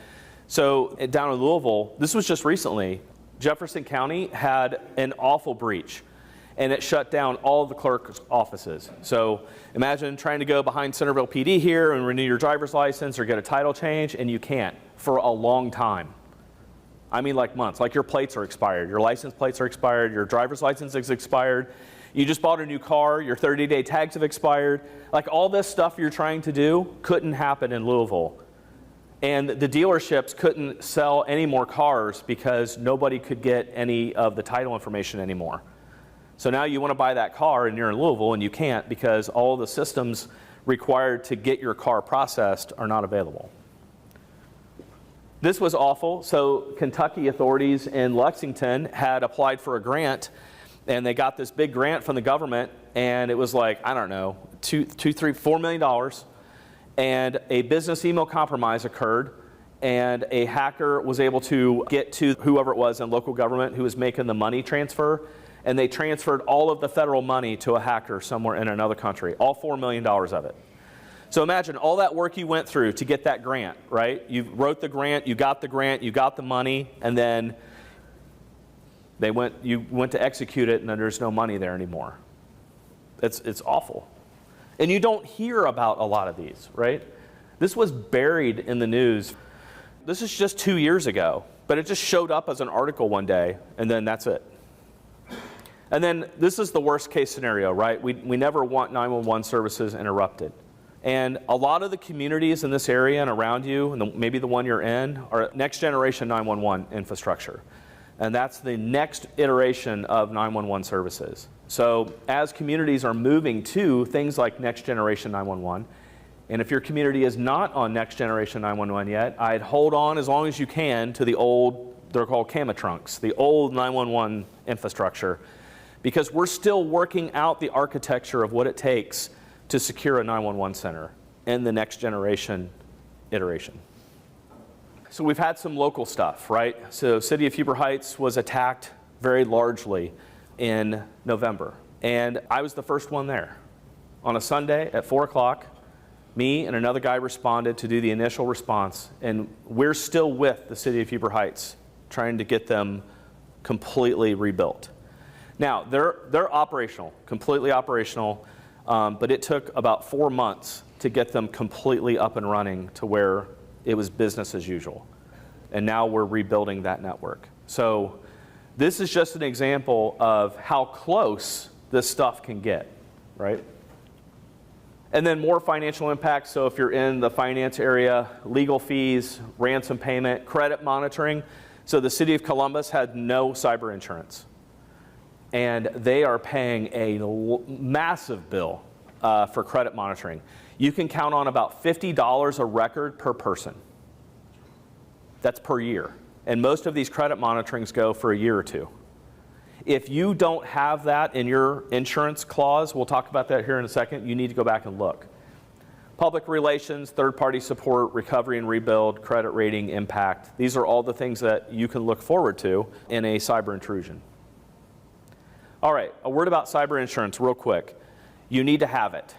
So down in Louisville, this was just recently, Jefferson County had an awful breach, and it shut down all of the clerk's offices. So imagine trying to go behind Centerville PD here and renew your driver's license or get a title change, and you can't for a long time. I mean like months. Like your plates are expired, your license plates are expired, your driver's license is expired. You just bought a new car, your 30-day tags have expired. Like all this stuff you're trying to do couldn't happen in Louisville. And the dealerships couldn't sell any more cars because nobody could get any of the title information anymore. So now you want to buy that car and you're in Louisville and you can't because all the systems required to get your car processed are not available. This was awful. So Kentucky authorities in Lexington had applied for a grant, and they got this big grant from the government, and it was like, I don't know, $4 million. And a business email compromise occurred, and a hacker was able to get to whoever it was in local government who was making the money transfer, and they transferred all of the federal money to a hacker somewhere in another country, all $4 million of it. So imagine all that work you went through to get that grant, right? You wrote the grant, you got the money, and then you went to execute it, and then there's no money there anymore. It's awful. And you don't hear about a lot of these, right? This was buried in the news. This is just 2 years ago, but it just showed up as an article one day, and then that's it. And then this is the worst case scenario, right? We never want 911 services interrupted. And a lot of the communities in this area and around you, and maybe the one you're in, are next generation 911 infrastructure. And that's the next iteration of 911 services. So as communities are moving to things like next generation 911, and if your community is not on next generation 911 yet, I'd hold on as long as you can to the old, they're called camera trunks, the old 911 infrastructure, because we're still working out the architecture of what it takes to secure a 911 center in the next generation iteration. So we've had some local stuff, right? So City of Heber Heights was attacked very largely in November. And I was the first one there. On a Sunday at 4 o'clock, me and another guy responded to do the initial response. And we're still with the City of Heber Heights, trying to get them completely rebuilt. Now, they're operational, completely operational, but it took about 4 months to get them completely up and running to where it was business as usual. And now we're rebuilding that network. So this is just an example of how close this stuff can get, right? And then more financial impacts. So if you're in the finance area, legal fees, ransom payment, credit monitoring. So the city of Columbus had no cyber insurance. And they are paying a massive bill for credit monitoring. You can count on about $50 a record per person. That's per year. And most of these credit monitorings go for a year or two. If you don't have that in your insurance clause, we'll talk about that here in a second, you need to go back and look. Public relations, third-party support, recovery and rebuild, credit rating, impact. These are all the things that you can look forward to in a cyber intrusion. All right, a word about cyber insurance real quick. You need to have it.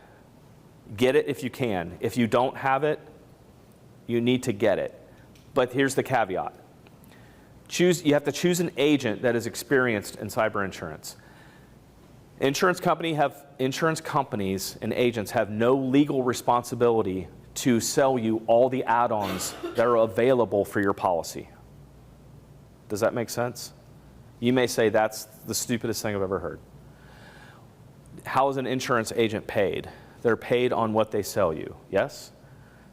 Get it if you can. If you don't have it, you need to get it. But here's the caveat. You have to choose an agent that is experienced in cyber insurance. Insurance companies and agents have no legal responsibility to sell you all the add-ons that are available for your policy. Does that make sense? You may say that's the stupidest thing I've ever heard. How is an insurance agent paid? They're paid on what they sell you, yes?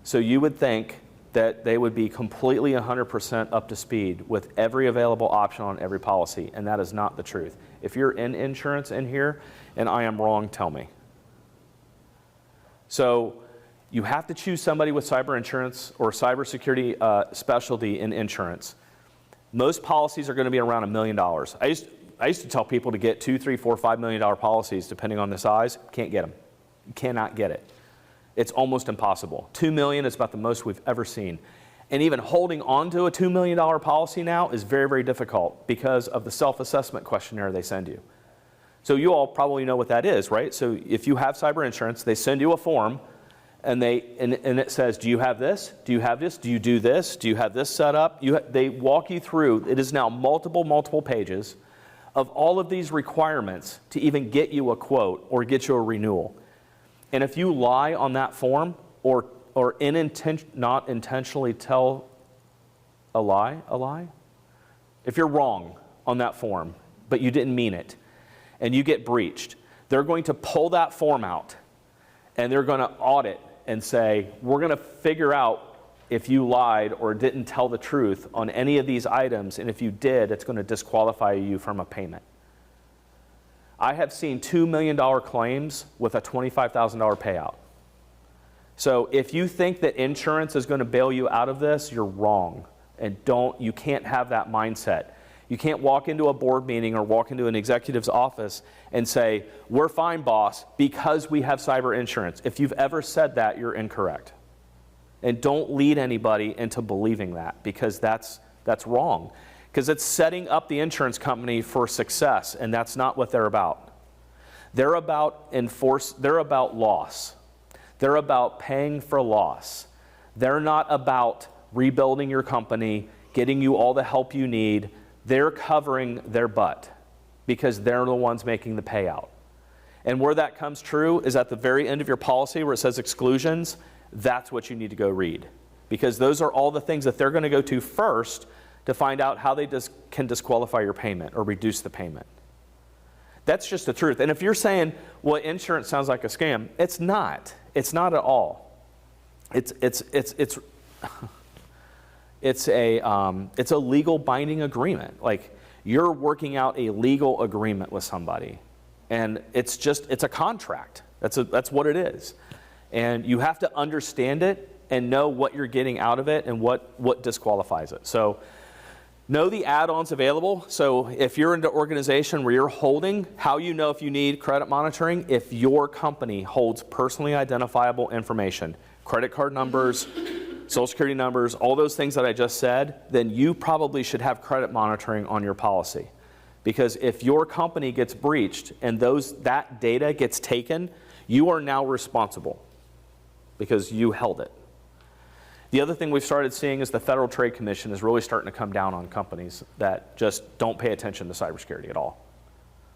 So you would think that they would be completely 100% up to speed with every available option on every policy, and that is not the truth. If you're in insurance in here and I am wrong, tell me. So you have to choose somebody with cyber insurance or cybersecurity specialty in insurance. Most policies are going to be around $1 million. I used to tell people to get $2, $3, $4, $5 million policies depending on the size. Can't get them. You cannot get it. It's almost impossible. $2 million is about the most we've ever seen. And even holding on to a $2 million policy now is very, very difficult because of the self-assessment questionnaire they send you. So you all probably know what that is, right? So if you have cyber insurance, they send you a form and it says, do you have this? Do you have this? Do you do this? Do you have this set up? They walk you through. It is now multiple pages of all of these requirements to even get you a quote or get you a renewal. And if you lie on that form or not intentionally tell a lie, if you're wrong on that form, but you didn't mean it, and you get breached, they're going to pull that form out and they're going to audit and say, we're going to figure out if you lied or didn't tell the truth on any of these items, and if you did, it's going to disqualify you from a payment. I have seen $2 million claims with a $25,000 payout. So if you think that insurance is going to bail you out of this, you're wrong. And you can't have that mindset. You can't walk into a board meeting or walk into an executive's office and say, we're fine, boss, because we have cyber insurance. If you've ever said that, you're incorrect. And don't lead anybody into believing that, because that's wrong. Because it's setting up the insurance company for success, and that's not what they're about. They're about loss. They're about paying for loss. They're not about rebuilding your company, getting you all the help you need. They're covering their butt because they're the ones making the payout. And where that comes true is at the very end of your policy where it says exclusions. That's what you need to go read, because those are all the things that they're going to go to first to find out how they can disqualify your payment or reduce the payment. That's just the truth. And if you're saying, well, insurance sounds like a scam, it's not. It's not at all. It's a legal binding agreement. Like, you're working out a legal agreement with somebody, and it's a contract. That's what it is. And you have to understand it and know what you're getting out of it and what disqualifies it. So know the add-ons available. So if you're in an organization where you're holding, how you know if you need credit monitoring, if your company holds personally identifiable information, credit card numbers, Social Security numbers, all those things that I just said, then you probably should have credit monitoring on your policy. Because if your company gets breached and that data gets taken, you are now responsible because you held it. The other thing we've started seeing is the Federal Trade Commission is really starting to come down on companies that just don't pay attention to cybersecurity at all.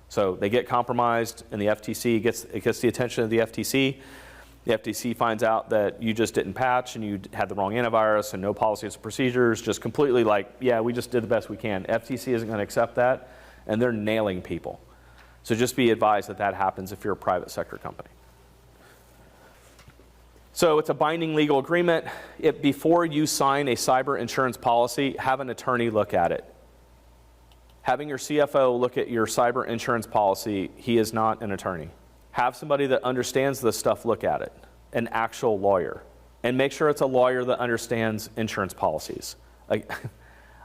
So they get compromised, and the FTC gets the attention of the FTC. The FTC finds out that you just didn't patch and you had the wrong antivirus and no policies and procedures, just completely like, yeah, we just did the best we can. FTC isn't going to accept that, and they're nailing people. So just be advised that happens if you're a private sector company. So it's a binding legal agreement. Before you sign a cyber insurance policy, have an attorney look at it. Having your CFO look at your cyber insurance policy, he is not an attorney. Have somebody that understands this stuff look at it, an actual lawyer. And make sure it's a lawyer that understands insurance policies.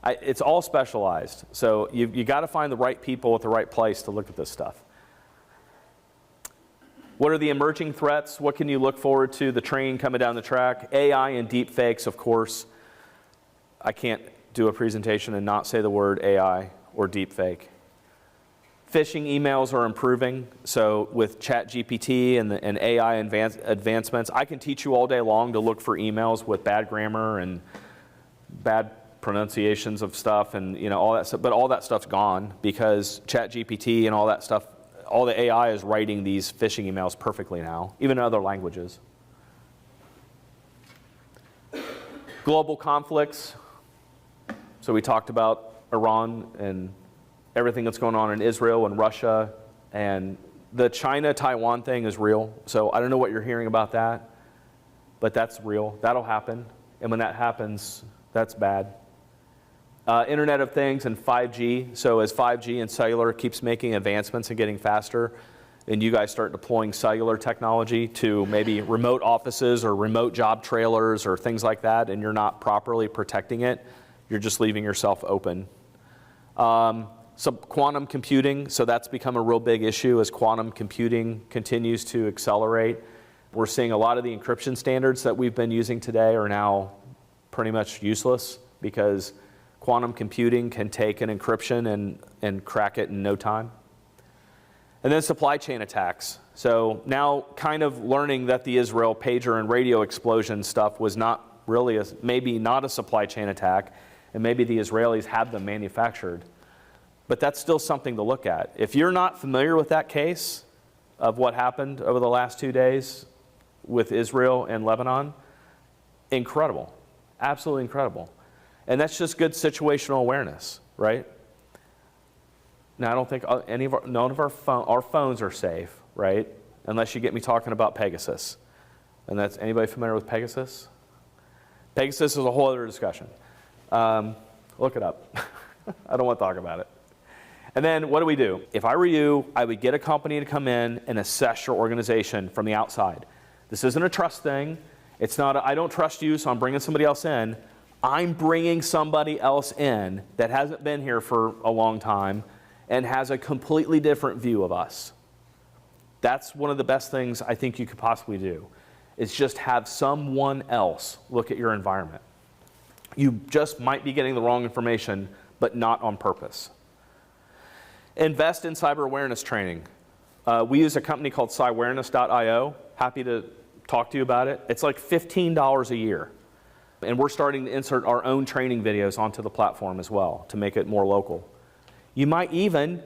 It's all specialized. So you got to find the right people at the right place to look at this stuff. What are the emerging threats? What can you look forward to? The train coming down the track. AI and deep fakes, of course. I can't do a presentation and not say the word AI or deep fake. Phishing emails are improving. So with ChatGPT and AI advancements, I can teach you all day long to look for emails with bad grammar and bad pronunciations of stuff and all that stuff. But all that stuff's gone because ChatGPT and all that stuff, all the AI is writing these phishing emails perfectly now, even in other languages. Global conflicts. So we talked about Iran and everything that's going on in Israel and Russia. And the China-Taiwan thing is real. So I don't know what you're hearing about that, but that's real. That'll happen. And when that happens, that's bad. Internet of Things and 5G. So as 5G and cellular keeps making advancements and getting faster, and you guys start deploying cellular technology to maybe remote offices or remote job trailers or things like that, and you're not properly protecting it, you're just leaving yourself open. So quantum computing, so that's become a real big issue as quantum computing continues to accelerate. We're seeing a lot of the encryption standards that we've been using today are now pretty much useless because quantum computing can take an encryption and crack it in no time. And then supply chain attacks. So now kind of learning that the Israel pager and radio explosion stuff was not really, maybe not a supply chain attack, and maybe the Israelis had them manufactured. But that's still something to look at. If you're not familiar with that case of what happened over the last 2 days with Israel and Lebanon, incredible, absolutely incredible. And that's just good situational awareness, right? Now, I don't think none of our phones are safe, right? Unless you get me talking about Pegasus. And that's, anybody familiar with Pegasus? Pegasus is a whole other discussion. Look it up. I don't want to talk about it. And then what do? If I were you, I would get a company to come in and assess your organization from the outside. This isn't a trust thing. It's not I don't trust you, so I'm bringing somebody else in. I'm bringing somebody else in that hasn't been here for a long time and has a completely different view of us. That's one of the best things I think you could possibly do, is just have someone else look at your environment. You just might be getting the wrong information, but not on purpose. Invest in cyber awareness training. We use a company called cywareness.io. Happy to talk to you about it. It's like $15 a year. And we're starting to insert our own training videos onto the platform as well to make it more local. You might even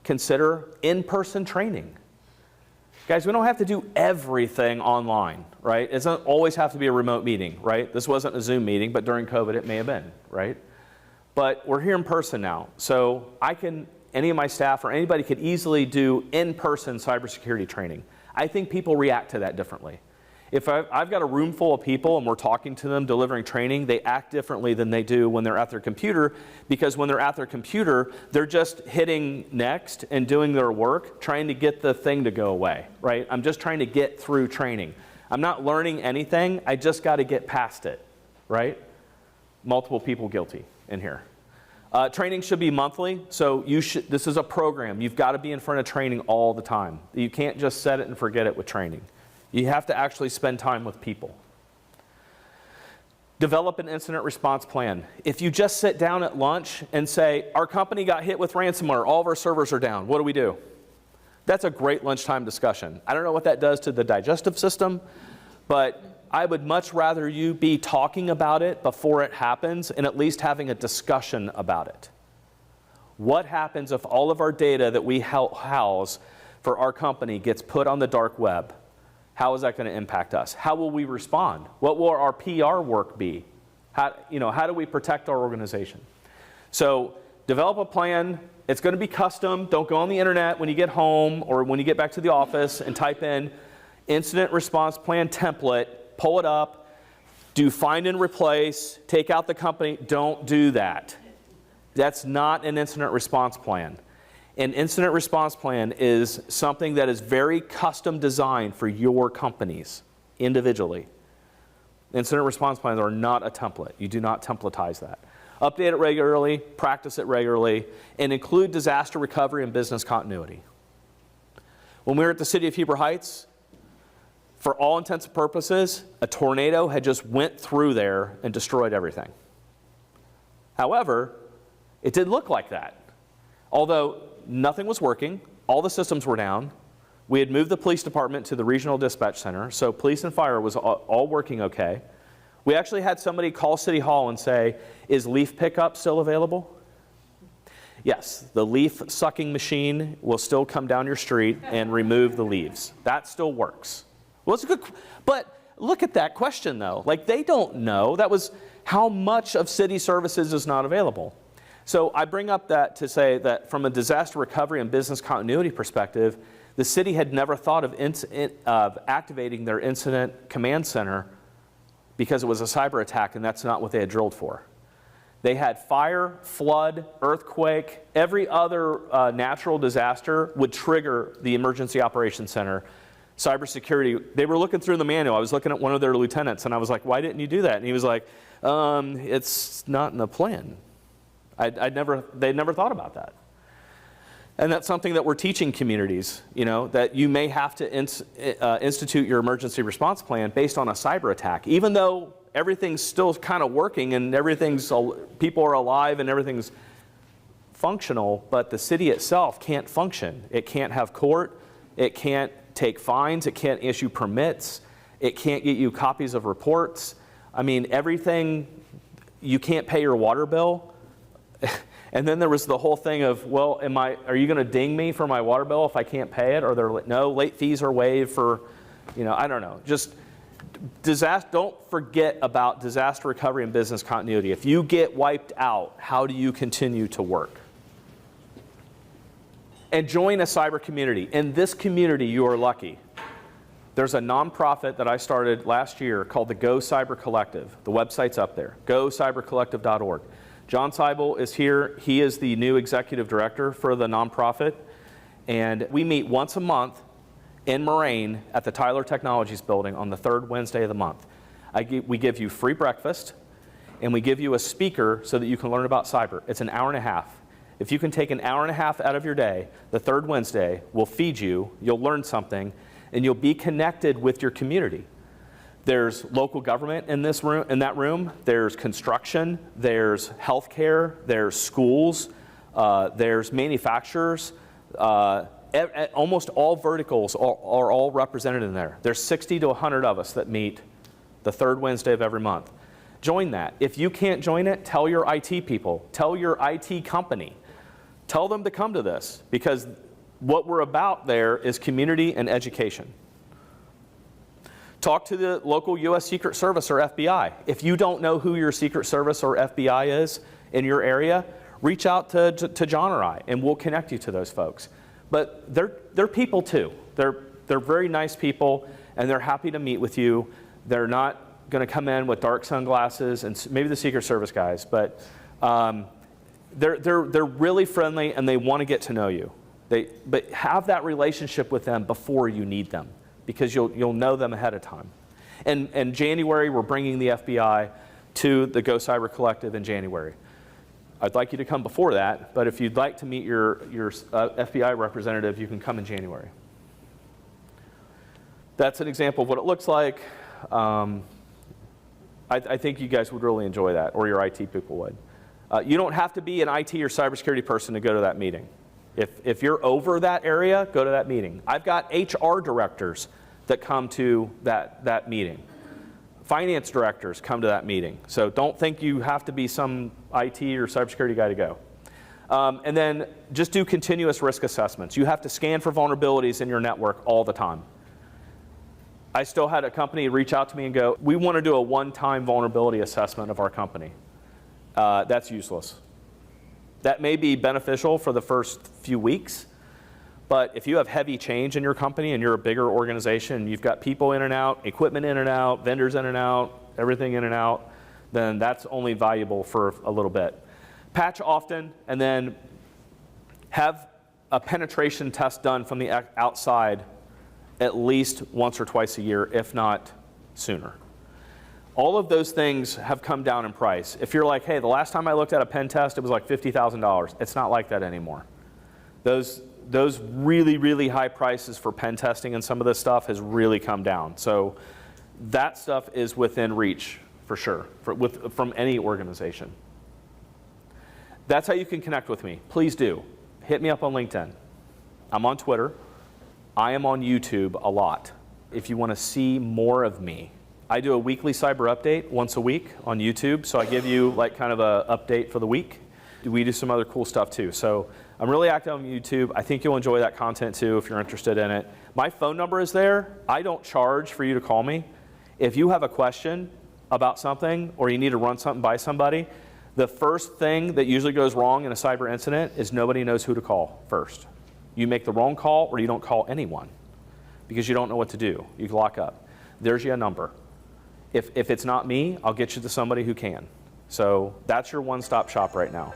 consider in-person training. Guys, we don't have to do everything online, right? It doesn't always have to be a remote meeting, right? This wasn't a Zoom meeting, but during COVID it may have been, right? But we're here in person now. So any of my staff or anybody could easily do in-person cybersecurity training. I think people react to that differently. If I've got a room full of people and we're talking to them, delivering training, they act differently than they do when they're at their computer, because when they're at their computer, they're just hitting next and doing their work, trying to get the thing to go away, right? I'm just trying to get through training. I'm not learning anything, I just got to get past it, right? Multiple people guilty in here. Training should be monthly, so this is a program. You've got to be in front of training all the time. You can't just set it and forget it with training. You have to actually spend time with people. Develop an incident response plan. If you just sit down at lunch and say, our company got hit with ransomware, all of our servers are down, what do? That's a great lunchtime discussion. I don't know what that does to the digestive system, but I would much rather you be talking about it before it happens and at least having a discussion about it. What happens if all of our data that we house for our company gets put on the dark web? How is that going to impact us? How will we respond? What will our PR work be? How do we protect our organization? So develop a plan. It's going to be custom. Don't go on the internet when you get home or when you get back to the office and type in incident response plan template pull it up, do find and replace, take out the company. Don't do that. That's not an incident response plan. An incident response plan is something that is very custom designed for your companies individually. Incident response plans are not a template. You do not templatize that. Update it regularly, practice it regularly, and include disaster recovery and business continuity. When we were at the city of Heber Heights, for all intents and purposes, a tornado had just went through there and destroyed everything. However, it did look like that. Although nothing was working, all the systems were down, we had moved the police department to the regional dispatch center, so police and fire was all working okay. We actually had somebody call City Hall and say, is leaf pickup still available? Yes, the leaf sucking machine will still come down your street and remove the leaves. That still works. Well, it's a good, but look at that question though. Like, they don't know. That was how much of city services is not available. So I bring up that to say that from a disaster recovery and business continuity perspective, the city had never thought of activating their incident command center because it was a cyber attack, and that's not what they had drilled for. They had fire, flood, earthquake, every other natural disaster would trigger the Emergency Operations Center. Cybersecurity, they were looking through the manual. I was looking at one of their lieutenants, and I was like, why didn't you do that? And he was like, it's not in the plan. They'd never thought about that. And that's something that we're teaching communities, that you may have to institute your emergency response plan based on a cyber attack, even though everything's still kind of working and people are alive and everything's functional, but the city itself can't function. It can't have court, it can't take fines, it can't issue permits, it can't get you copies of reports. I mean, everything, you can't pay your water bill. And then there was the whole thing of, well, are you going to ding me for my water bill if I can't pay it? Or no, late fees are waived for, I don't know. Just don't forget about disaster recovery and business continuity. If you get wiped out, how do you continue to work? And join a cyber community. In this community, you are lucky. There's a nonprofit that I started last year called the Go Cyber Collective. The website's up there, gocybercollective.org. John Seibel is here. He is the new executive director for the nonprofit. And we meet once a month in Moraine at the Tyler Technologies building on the third Wednesday of the month. We give you free breakfast, and we give you a speaker so that you can learn about cyber. It's an hour and a half. If you can take an hour and a half out of your day, the third Wednesday, we'll feed you, you'll learn something, and you'll be connected with your community. There's local government in that room. There's construction. There's healthcare. There's schools. There's manufacturers. Almost all verticals are all represented in there. There's 60 to 100 of us that meet the third Wednesday of every month. Join that. If you can't join it, tell your IT people. Tell your IT company. Tell them to come to this, because what we're about there is community and education. Talk to the local U.S. Secret Service or FBI. If you don't know who your Secret Service or FBI is in your area, reach out to John or I, and we'll connect you to those folks. But they're people too. They're very nice people, and they're happy to meet with you. They're not going to come in with dark sunglasses, and maybe the Secret Service guys, but they're really friendly, and they want to get to know you. But have that relationship with them before you need them, because you'll know them ahead of time. And in January, we're bringing the FBI to the Go Cyber Collective in January. I'd like you to come before that, but if you'd like to meet your FBI representative, you can come in January. That's an example of what it looks like. I think you guys would really enjoy that, or your IT people would. You don't have to be an IT or cybersecurity person to go to that meeting. If you're over that area, go to that meeting. I've got HR directors that come to that meeting. Finance directors come to that meeting. So don't think you have to be some IT or cybersecurity guy to go. And then just do continuous risk assessments. You have to scan for vulnerabilities in your network all the time. I still had a company reach out to me and go, we want to do a one-time vulnerability assessment of our company. That's useless. That may be beneficial for the first few weeks, But if you have heavy change in your company and you're a bigger organization, you've got people in and out, equipment in and out, vendors in and out, everything in and out, then that's only valuable for a little bit. Patch often, and then have a penetration test done from the outside at least once or twice a year, if not sooner. All of those things have come down in price. If you're like, hey, the last time I looked at a pen test, it was like $50,000. It's not like that anymore. Those really, really high prices for pen testing and some of this stuff has really come down. So that stuff is within reach for sure, from any organization. That's how you can connect with me. Please do. Hit me up on LinkedIn. I'm on Twitter. I am on YouTube a lot. If you want to see more of me, I do a weekly cyber update once a week on YouTube. So I give you like kind of an update for the week. We do some other cool stuff too. So I'm really active on YouTube. I think you'll enjoy that content too if you're interested in it. My phone number is there. I don't charge for you to call me. If you have a question about something or you need to run something by somebody, the first thing that usually goes wrong in a cyber incident is nobody knows who to call first. You make the wrong call or you don't call anyone because you don't know what to do. You lock up. There's your number. If it's not me, I'll get you to somebody who can. So that's your one-stop shop right now.